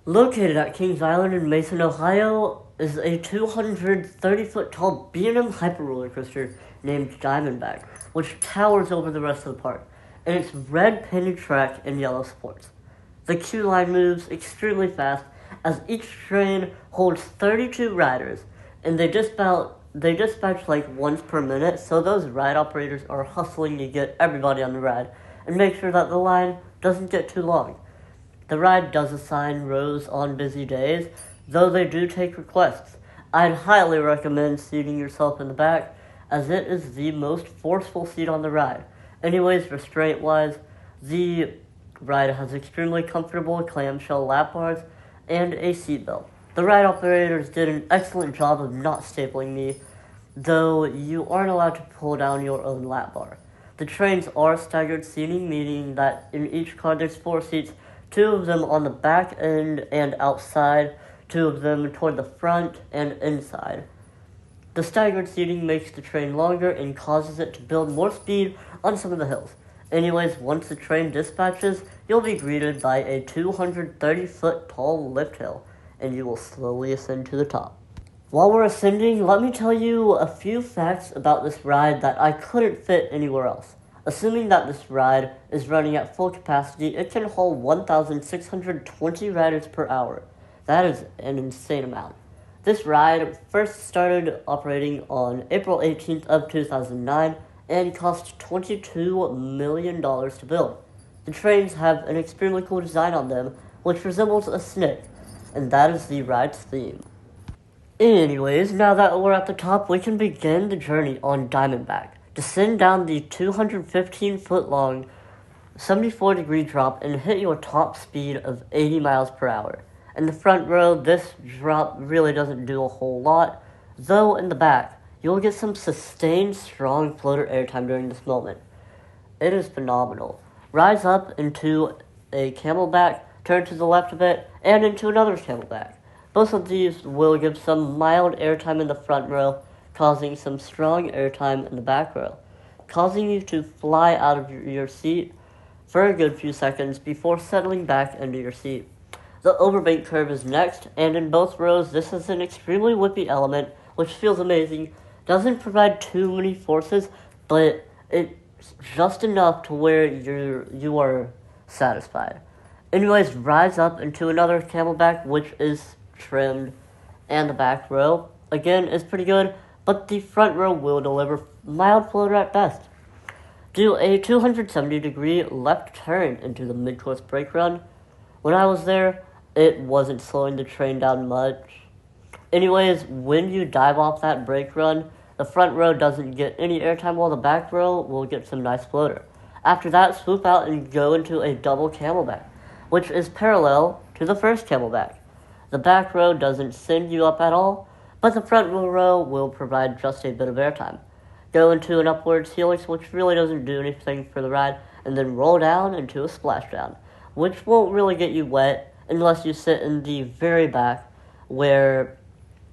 Located at Kings Island in Mason, Ohio, is a 230-foot tall B&M hyper roller coaster named Diamondback, which towers over the rest of the park, and its red painted track and yellow supports. The queue line moves extremely fast as each train holds 32 riders, and they dispatch like once per minute, so those ride operators are hustling to get everybody on the ride and make sure that the line doesn't get too long. The ride does assign rows on busy days, though they do take requests. I'd highly recommend seating yourself in the back, as it is the most forceful seat on the ride. Anyways, restraint-wise, the ride has extremely comfortable clamshell lap bars and a seatbelt. The ride operators did an excellent job of not stapling me, though you aren't allowed to pull down your own lap bar. The trains are staggered seating, meaning that in each car there's 4 seats, 2 of them on the back end and outside, 2 of them toward the front and inside. The staggered seating makes the train longer and causes it to build more speed on some of the hills. Anyways, once the train dispatches, you'll be greeted by a 230-foot tall lift hill, and you will slowly ascend to the top. While we're ascending, let me tell you a few facts about this ride that I couldn't fit anywhere else. Assuming that this ride is running at full capacity, it can hold 1,620 riders per hour. That is an insane amount. This ride first started operating on April 18th of 2009 and cost $22 million to build. The trains have an extremely cool design on them, which resembles a snake, and that is the ride's theme. Anyways, now that we're at the top, we can begin the journey on Diamondback. Descend down the 215-foot-long, 74-degree drop and hit your top speed of 80 miles per hour. In the front row, this drop really doesn't do a whole lot, though in the back, you'll get some sustained, strong floater airtime during this moment. It is phenomenal. Rise up into a camelback, turn to the left a bit, and into another camelback. Both of these will give some mild airtime in the front row, causing some strong airtime in the back row, causing you to fly out of your seat for a good few seconds before settling back into your seat. The overbank curve is next, and in both rows this is an extremely whippy element, which feels amazing. Doesn't provide too many forces, but it's just enough to where you are satisfied. Anyways, rise up into another camelback, which is trimmed, and the back row, again, is pretty good, but the front row will deliver mild floater at best. Do a 270-degree left turn into the mid-course brake run. When I was there, it wasn't slowing the train down much. Anyways, when you dive off that brake run, the front row doesn't get any airtime while the back row will get some nice floater. After that, swoop out and go into a double camelback, which is parallel to the first camelback. The back row doesn't send you up at all, but the front row will provide just a bit of airtime. Go into an upwards helix, which really doesn't do anything for the ride, and then roll down into a splashdown, which won't really get you wet unless you sit in the very back, where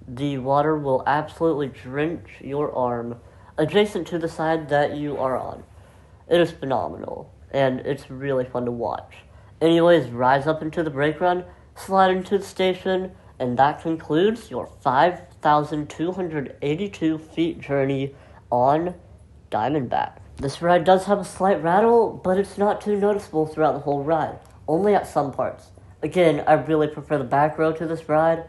the water will absolutely drench your arm adjacent to the side that you are on. It is phenomenal, and it's really fun to watch. Anyways, rise up into the brake run, slide into the station, and that concludes your 5,282 feet journey on Diamondback. This ride does have a slight rattle, but it's not too noticeable throughout the whole ride, only at some parts. Again, I really prefer the back row to this ride,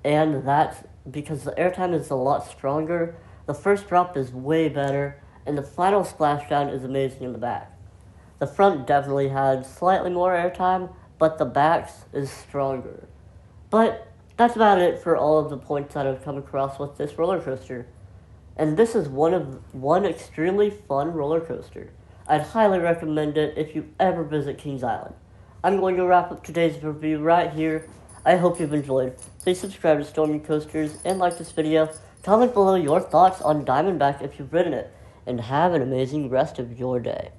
and that's because the airtime is a lot stronger, the first drop is way better, and the final splashdown is amazing in the back. The front definitely had slightly more airtime, but the back's is stronger. But that's about it for all of the points that I've come across with this roller coaster. And this is one extremely fun roller coaster. I'd highly recommend it if you ever visit Kings Island. I'm going to wrap up today's review right here. I hope you've enjoyed. Please subscribe to Stormy Coasters and like this video. Comment below your thoughts on Diamondback if you've ridden it. And have an amazing rest of your day.